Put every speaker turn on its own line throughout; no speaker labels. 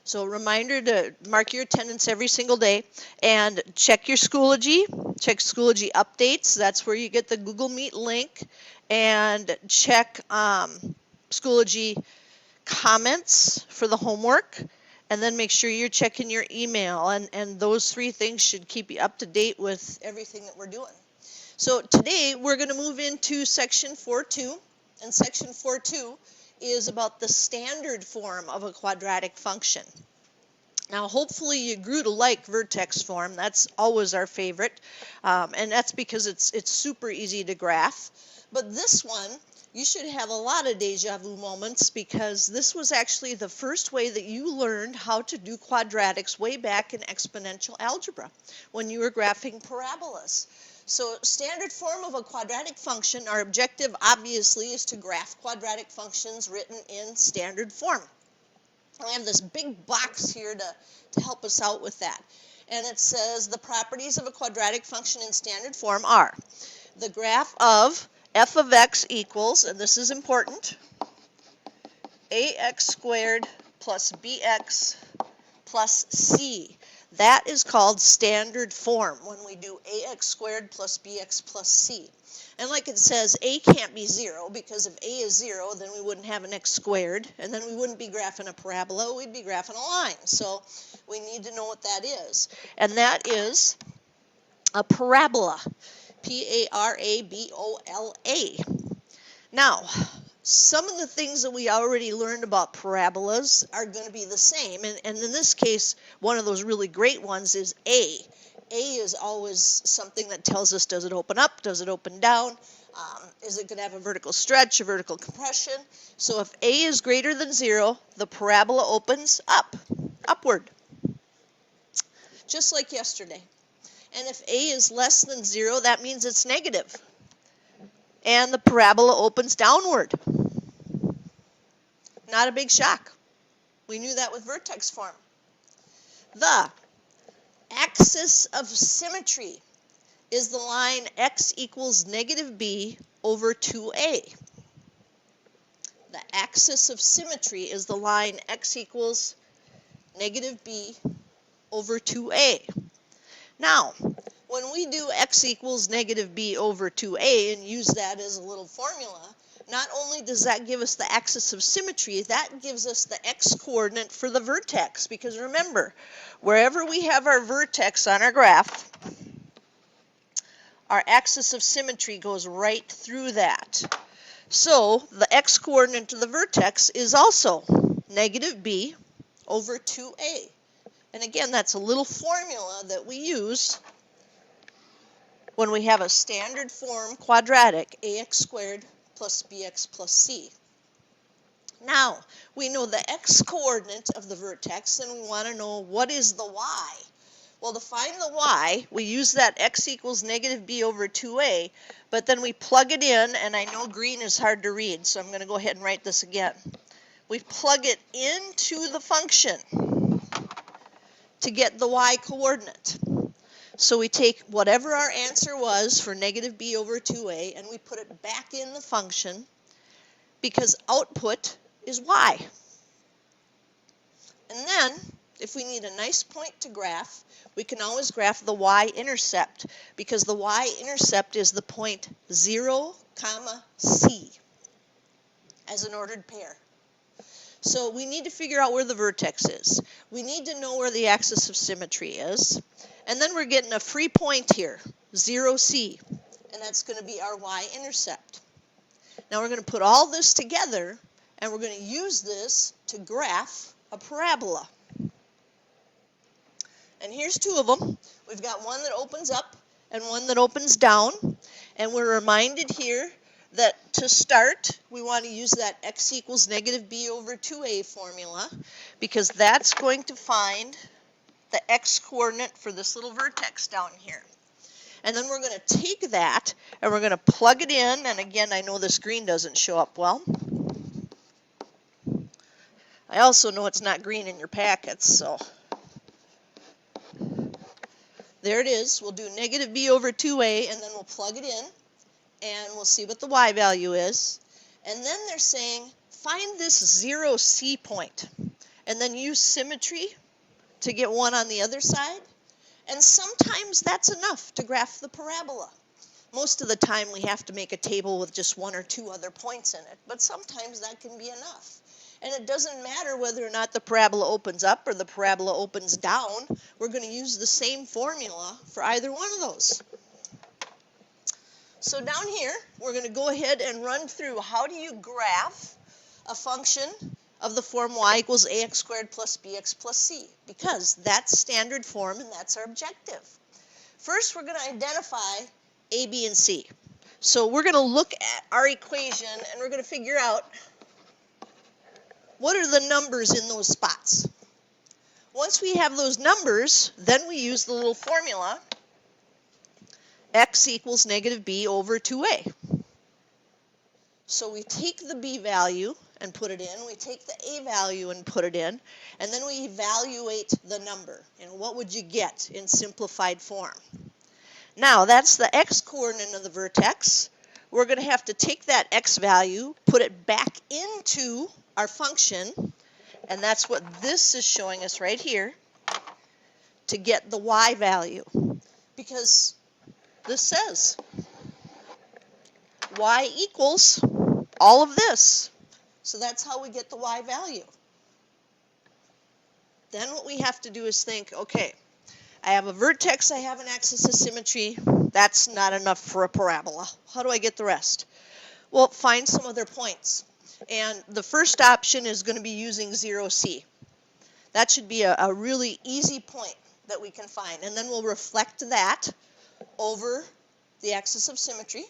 So reminder to mark your attendance every single day and check your Schoology, check Schoology updates. That's where you get the Google Meet link, and check Schoology comments for the homework, and then make sure you're checking your email, and those three things should keep you up to date with everything that we're doing. So today we're going to move into section 4.2, and section 4.2 is about the standard form of a quadratic function. Now hopefully you grew to like vertex form. That's always our favorite, and that's because it's super easy to graph. But this one, you should have a lot of deja vu moments, because this was actually the first way that you learned how to do quadratics way back in exponential algebra when you were graphing parabolas. So standard form of a quadratic function, our objective obviously is to graph quadratic functions written in standard form. I have this big box here to help us out with that. And it says the properties of a quadratic function in standard form are the graph of f of x equals, and this is important, ax squared plus bx plus c. That is called standard form when we do ax squared plus bx plus c. And like it says, a can't be 0, because if a is 0, then we wouldn't have an x squared, and then we wouldn't be graphing a parabola, we'd be graphing a line. So we need to know what that is. And that is a parabola, P-A-R-A-B-O-L-A. Now, some of the things that we already learned about parabolas are going to be the same, and in this case, one of those really great ones is A. A is always something that tells us, does it open up, does it open down, is it going to have a vertical stretch, a vertical compression? So if A is greater than 0, the parabola opens up, upward, just like yesterday. And if A is less than 0, that means it's negative, and the parabola opens downward. Not a big shock. We knew that with vertex form. The axis of symmetry is the line x equals negative b over 2a. The axis of symmetry is the line x equals negative b over 2a. Now, when we do x equals negative b over 2a and use that as a little formula, not only does that give us the axis of symmetry, that gives us the x-coordinate for the vertex. Because remember, wherever we have our vertex on our graph, our axis of symmetry goes right through that. So the x-coordinate to the vertex is also negative b over 2a. And again, that's a little formula that we use when we have a standard form quadratic, ax squared plus bx plus c. Now, we know the x-coordinate of the vertex, and we want to know what is the y. Well, to find the y, we use that x equals negative b over 2a, but then we plug it in, and I know green is hard to read, so I'm going to go ahead and write this again. We plug it into the function to get the y-coordinate. So we take whatever our answer was for negative b over 2a, and we put it back in the function, because output is y. And then, if we need a nice point to graph, we can always graph the y-intercept, because the y-intercept is the point 0, c as an ordered pair. So we need to figure out where the vertex is. We need to know where the axis of symmetry is. And then we're getting a free point here, 0c, and that's going to be our y-intercept. Now we're going to put all this together, and we're going to use this to graph a parabola. And here's two of them. We've got one that opens up and one that opens down. And we're reminded here that to start, we want to use that x equals negative b over 2a formula, because that's going to find the x-coordinate for this little vertex down here. And then we're going to take that and we're going to plug it in, and again, I know this green doesn't show up well. I also know it's not green in your packets, so there it is. We'll do negative b over 2a, and then we'll plug it in, and we'll see what the y value is. And then they're saying, find this 0c point. and then use symmetry to get 1 on the other side. And sometimes that's enough to graph the parabola. Most of the time we have to make a table with just 1 or 2 other points in it, but sometimes that can be enough. And it doesn't matter whether or not the parabola opens up or the parabola opens down. We're going to use the same formula for either one of those. So down here, we're going to go ahead and run through how do you graph a function of the form y equals ax squared plus bx plus c, because that's standard form and that's our objective. First, we're going to identify a, b, and c. So we're going to look at our equation and we're going to figure out what are the numbers in those spots. Once we have those numbers, then we use the little formula x equals negative b over 2a. So we take the b value and put it in, we take the a value and put it in, and then we evaluate the number. And what would you get in simplified form? Now, that's the x coordinate of the vertex. We're going to have to take that x value, put it back into our function, and that's what this is showing us right here, to get the y value. Because this says y equals all of this. So that's how we get the y value. Then what we have to do is think, okay, I have a vertex, I have an axis of symmetry. That's not enough for a parabola. How do I get the rest? Well, find some other points. And the first option is going to be using 0c. That should be a really easy point that we can find. And then we'll reflect that over the axis of symmetry.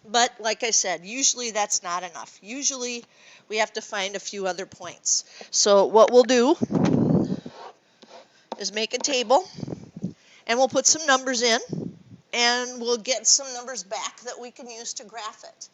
But like I said, usually that's not enough. Usually we have to find a few other points. So what we'll do is make a table, and we'll put some numbers in, and we'll get some numbers back that we can use to graph it.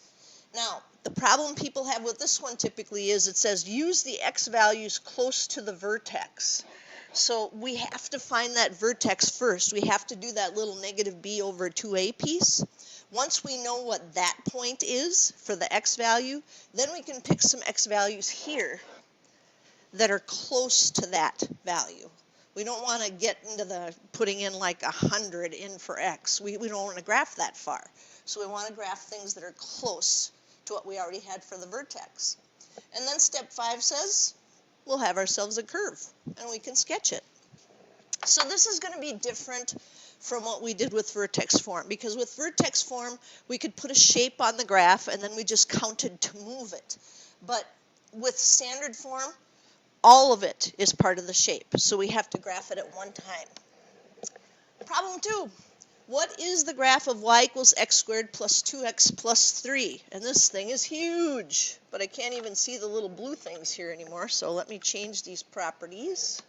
Now, the problem people have with this one typically is it says use the x values close to the vertex. So we have to find that vertex first. We have to do that little negative b over 2a piece. Once we know what that point is for the x value, then we can pick some x values here that are close to that value. We don't want to get into the putting in like 100 in for x. We don't want to graph that far. So we want to graph things that are close to what we already had for the vertex. And then step 5 says we'll have ourselves a curve, and we can sketch it. So this is going to be different from what we did with vertex form, because with vertex form we could put a shape on the graph and then we just counted to move it. But with standard form, all of it is part of the shape, so we have to graph it at one time. Problem 2. What is the graph of y equals x squared plus 2x plus 3? And this thing is huge, but I can't even see the little blue things here anymore, so let me change these properties.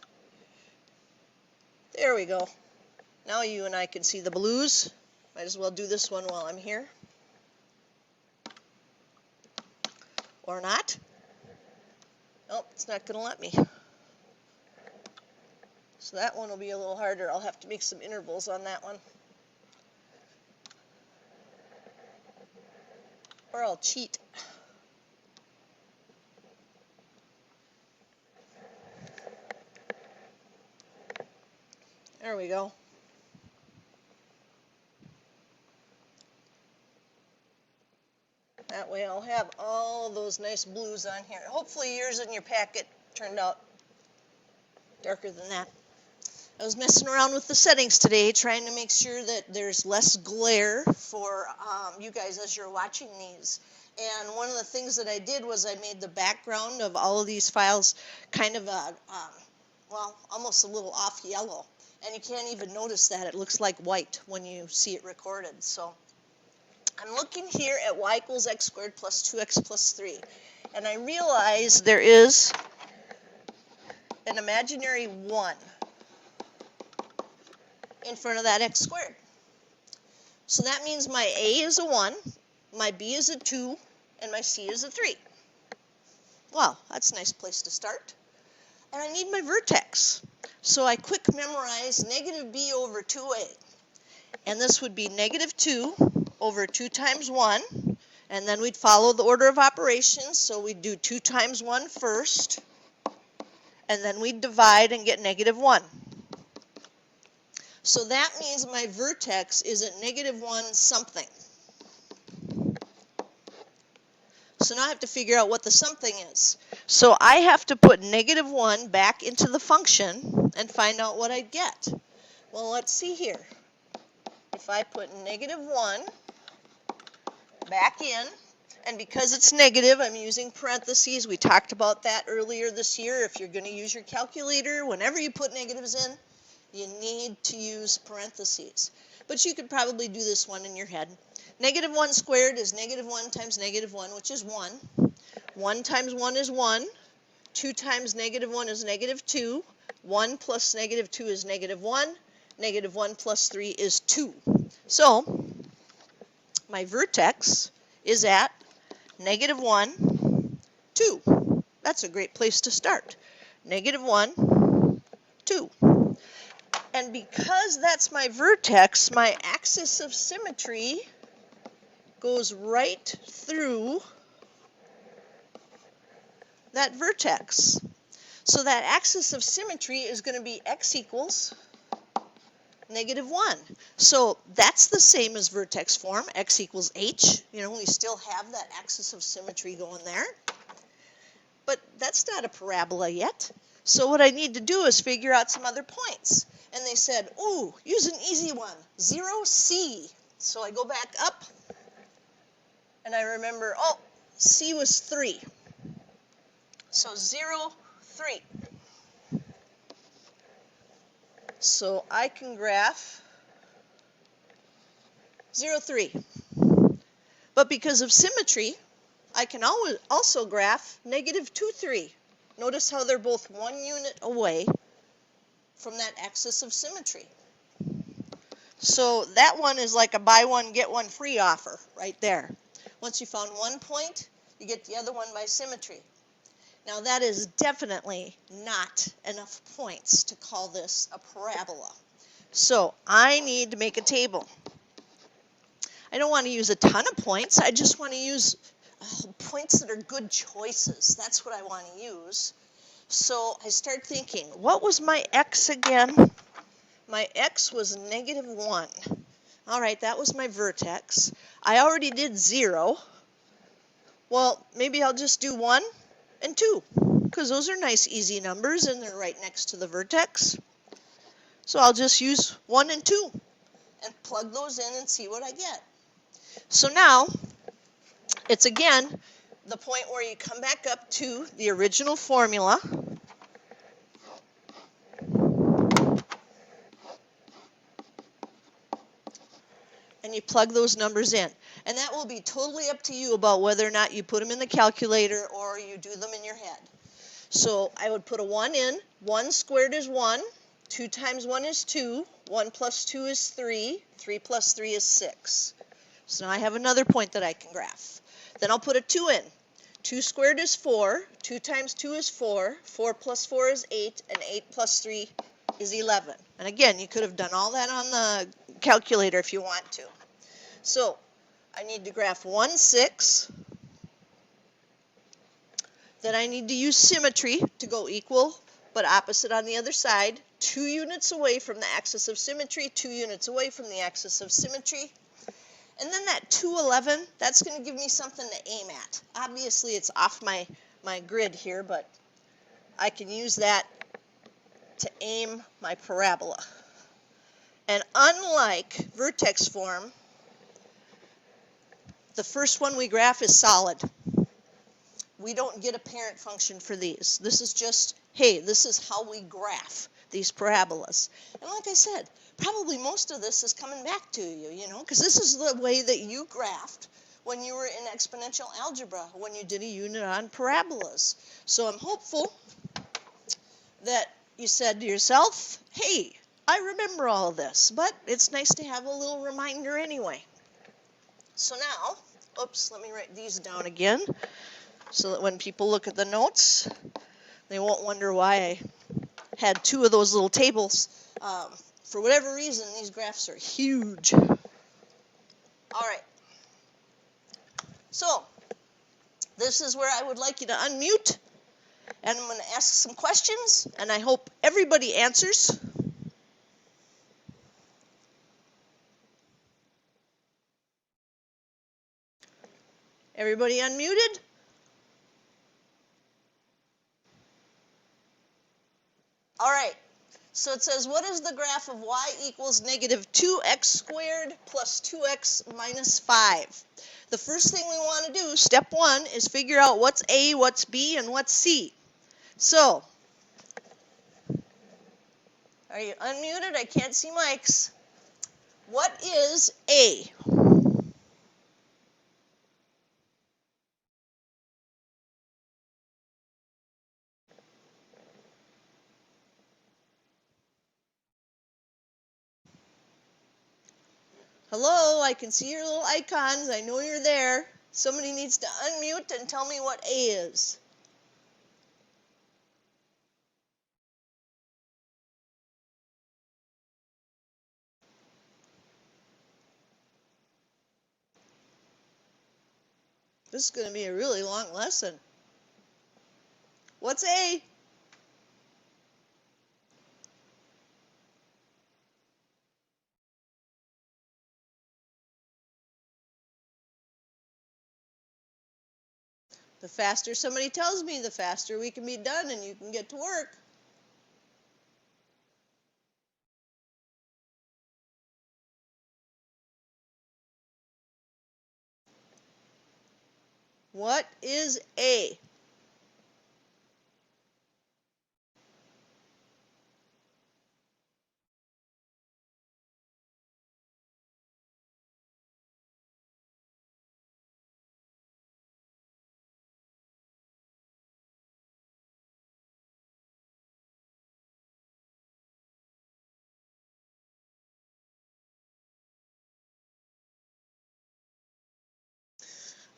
There we go. Now you and I can see the blues. Might as well do this one while I'm here. Or not. Nope, it's not going to let me. So that one will be a little harder. I'll have to make some intervals on that one. Or I'll cheat. There we go. That way I'll have all those nice blues on here. Hopefully yours in your packet turned out darker than that. I was messing around with the settings today, trying to make sure that there's less glare for you guys as you're watching these. And one of the things that I did was I made the background of all of these files kind of well, almost a little off yellow. And you can't even notice that. It looks like white when you see it recorded. So I'm looking here at y equals x squared plus 2x plus 3. And I realize there is an imaginary 1 in front of that x squared. So that means my a is a 1, my b is a 2, and my c is a 3. Well, that's a nice place to start. And I need my vertex. So I quick memorize negative b over 2a. And this would be negative 2 over 2 times 1. And then we'd follow the order of operations. So we'd do 2 times 1 first. and then we divide and get -1. So that means my vertex is at -1 something. So now I have to figure out what the something is. So I have to put -1 back into the function and find out what I get. Well, let's see here. If I put -1 back in, and because it's negative, I'm using parentheses. We talked about that earlier this year. If you're going to use your calculator, whenever you put negatives in, you need to use parentheses. But you could probably do this one in your head. -1 squared is -1 times -1, which is 1. 1 times 1 is 1. 2 times -1 is -2. 1 plus -2 is -1. -1 plus 3 is 2. So my vertex is at -1, 2. That's a great place to start. -1, 2. And because that's my vertex, my axis of symmetry goes right through that vertex. So that axis of symmetry is going to be x equals -1. So that's the same as vertex form, x equals h. You know, we still have that axis of symmetry going there. But that's not a parabola yet. So what I need to do is figure out some other points. And they said, ooh, use an easy one, 0, C. So I go back up, and I remember, oh, C was 3. So 0, 3. So I can graph 0, 3. But because of symmetry, I can also graph -2, 3. Notice how they're both 1 unit away from that axis of symmetry. So that one is like a buy one, get one free offer right there. Once you found one point, you get the other one by symmetry. Now that is definitely not enough points to call this a parabola. So I need to make a table. I don't want to use a ton of points. I just want to use points that are good choices. That's what I want to use. So I start thinking, what was my x again? My x was -1. All right, that was my vertex. I already did 0. Well, maybe I'll just do 1 and 2, because those are nice, easy numbers, and they're right next to the vertex. So I'll just use 1 and 2 and plug those in and see what I get. So now, it's again the point where you come back up to the original formula. And you plug those numbers in. And that will be totally up to you about whether or not you put them in the calculator or you do them in your head. So I would put a 1 in. 1 squared is 1. 2 times 1 is 2. 1 plus 2 is 3. 3 plus 3 is 6. So now I have another point that I can graph. Then I'll put a 2 in. 2 squared is 4. 2 times 2 is 4. 4 plus 4 is 8. And 8 plus 3 is 11. And again, you could have done all that on the calculator if you want to. So I need to graph 1, 6. Then I need to use symmetry to go equal but opposite on the other side. 2 units away from the axis of symmetry, 2 units away from the axis of symmetry. And then that 211, that's going to give me something to aim at. Obviously, it's off my grid here, but I can use that to aim my parabola. And unlike vertex form, the first one we graph is solid. We don't get a parent function for these. This is just, hey, this is how we graph these parabolas. And like I said, probably most of this is coming back to you, because this is the way that you graphed when you were in exponential algebra, when you did a unit on parabolas. So I'm hopeful that you said to yourself, hey, I remember all of this, but it's nice to have a little reminder anyway. So now, oops, let me write these down again so that when people look at the notes, they won't wonder why I had 2 of those little tables. For whatever reason, these graphs are huge. All right. So this is where I would like you to unmute And I'm going to ask some questions, and I hope everybody answers. Everybody unmuted? All right. So it says, what is the graph of y equals negative 2x squared plus 2x minus 5? The first thing we want to do, step 1, is figure out what's A, what's B, and what's C. So, are you unmuted? I can't see mics. What is A? Hello, I can see your little icons. I know you're there. Somebody needs to unmute and tell me what A is. This is going to be a really long lesson. What's A? The faster somebody tells me, the faster we can be done and you can get to work. What is A?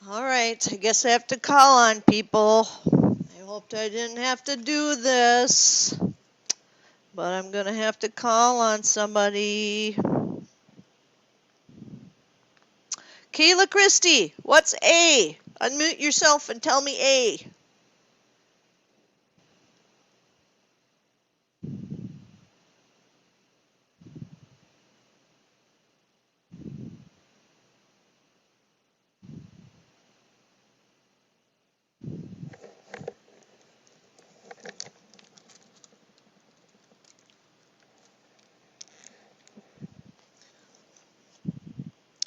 All right, I guess I have to call on people. I hoped I didn't have to do this, but I'm going to have to call on somebody. Kayla Christie, what's A? Unmute yourself and tell me A.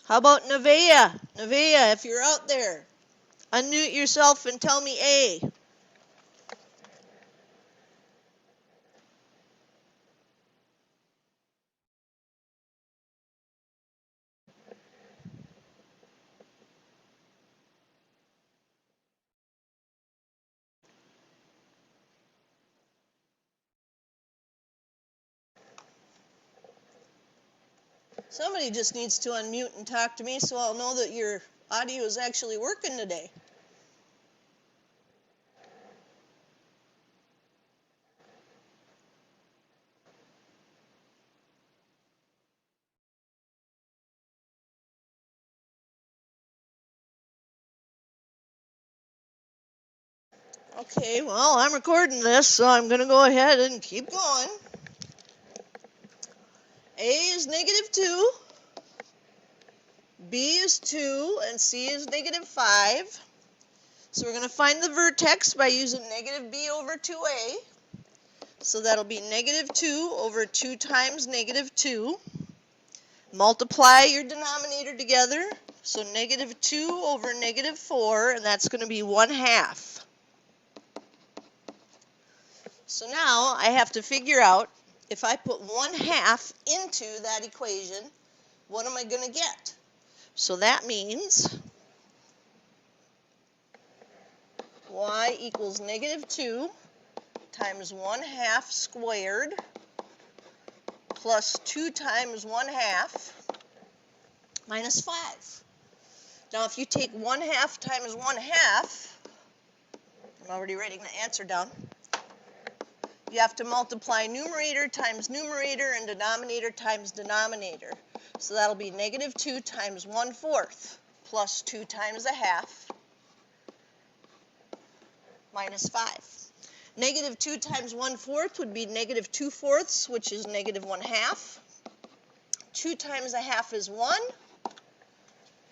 How about Nevaeh? Nevaeh, if you're out there, unmute yourself and tell me A. Somebody just needs to unmute and talk to me so I'll know that your audio is actually working today. Okay, well, I'm recording this, so I'm going to go ahead and keep going. A is negative 2, B is 2, and C is negative 5. So we're going to find the vertex by using negative B over 2A. So that'll be negative 2 over 2 times negative 2. Multiply your denominator together. So negative 2 over negative 4, and that's going to be 1/2. So now I have to figure out, if I put 1/2 into that equation, what am I going to get? So that means y equals negative 2 times 1/2 squared plus 2 times 1/2 minus 5. Now if you take 1/2 times 1/2, I'm already writing the answer down, you have to multiply numerator times numerator and denominator times denominator. So that'll be negative 2 times 1/4 plus 2 times 1/2 minus 5. Negative 2 times 1/4 would be negative 2/4, which is negative 1/2. 2 times 1/2 is 1,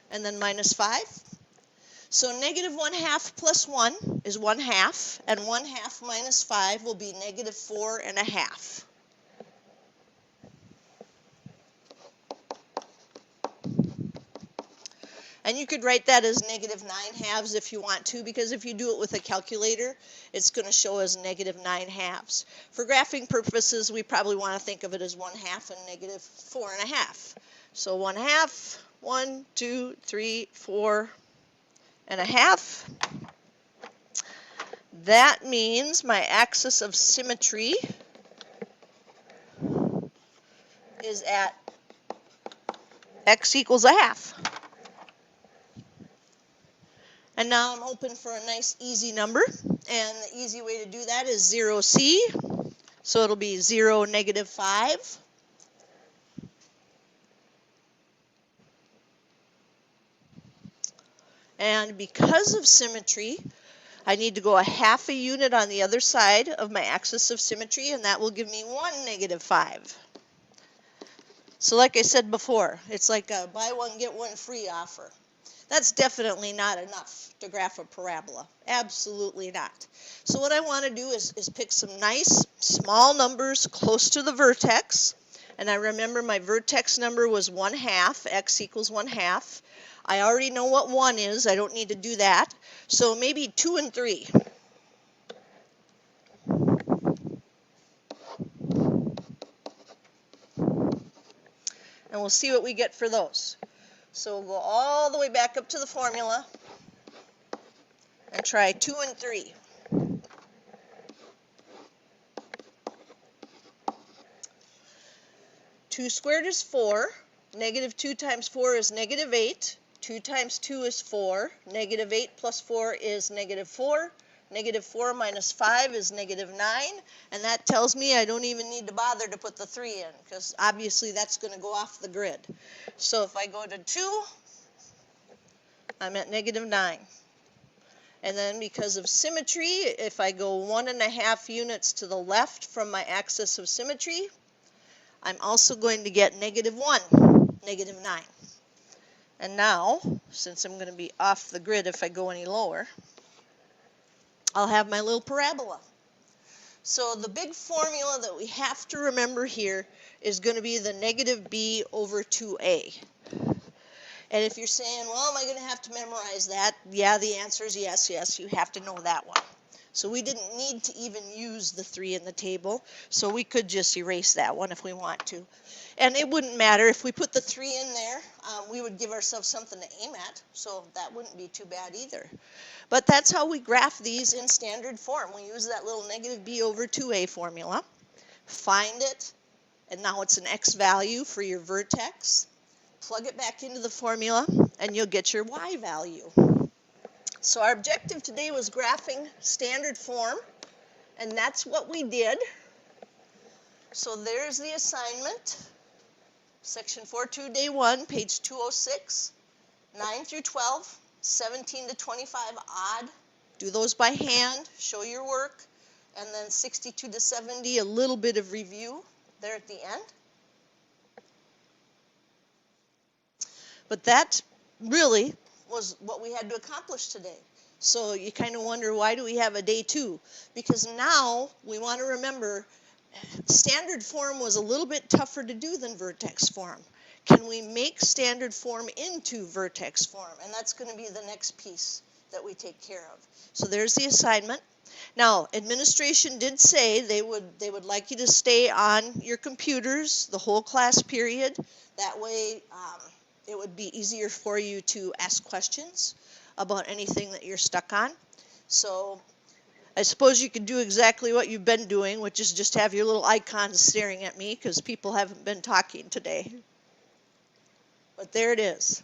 and then minus 5. So negative 1/2 plus 1 is 1/2, and 1/2 minus 5 will be negative 4.5. And you could write that as negative 9/2 if you want to, because if you do it with a calculator, it's going to show as negative 9/2. For graphing purposes, we probably want to think of it as 1/2 and negative 4.5. So 1/2, 1, 2, 3, 4.5. That means my axis of symmetry is at x equals 1/2. And now I'm hoping for a nice easy number, and the easy way to do that is 0c, so it'll be 0, negative 5. And because of symmetry, I need to go 1/2 a unit on the other side of my axis of symmetry, and that will give me 1, negative 5. So like I said before, it's like a buy one, get one free offer. That's definitely not enough to graph a parabola. Absolutely not. So what I want to do is pick some nice small numbers close to the vertex. And I remember my vertex number was 1/2, x equals 1/2. I already know what 1 is. I don't need to do that. So maybe 2 and 3. And we'll see what we get for those. So we'll go all the way back up to the formula and try 2 and 3. 2 squared is 4. Negative 2 times 4 is negative 8. 2 times 2 is 4. Negative 8 plus 4 is negative 4. Negative 4 minus 5 is negative 9. And that tells me I don't even need to bother to put the 3 in, because obviously that's going to go off the grid. So if I go to 2, I'm at negative 9. And then because of symmetry, if I go 1.5 units to the left from my axis of symmetry, I'm also going to get negative 1, negative 9. And now, since I'm going to be off the grid if I go any lower, I'll have my little parabola. So the big formula that we have to remember here is going to be the negative b over 2a. And if you're saying, well, am I going to have to memorize that? Yeah, the answer is yes, yes, you have to know that one. So we didn't need to even use the 3 in the table, so we could just erase that one if we want to. And it wouldn't matter if we put the 3 in there, we would give ourselves something to aim at, so that wouldn't be too bad either. But that's how we graph these in standard form. We use that little negative b over 2a formula, find it, and now it's an x value for your vertex. Plug it back into the formula, and you'll get your y value. So our objective today was graphing standard form, and that's what we did. So there's the assignment. Section 4.2, day 1, page 206, 9 through 12, 17 to 25 odd. Do those by hand, show your work, and then 62 to 70, a little bit of review there at the end. But that really was what we had to accomplish today. So you kind of wonder, why do we have a day 2? Because now we want to remember standard form was a little bit tougher to do than vertex form. Can we make standard form into vertex form? And that's going to be the next piece that we take care of. So there's the assignment. Now, administration did say they would like you to stay on your computers the whole class period. That way it would be easier for you to ask questions about anything that you're stuck on. So I suppose you could do exactly what you've been doing, which is just have your little icons staring at me because people haven't been talking today. But there it is.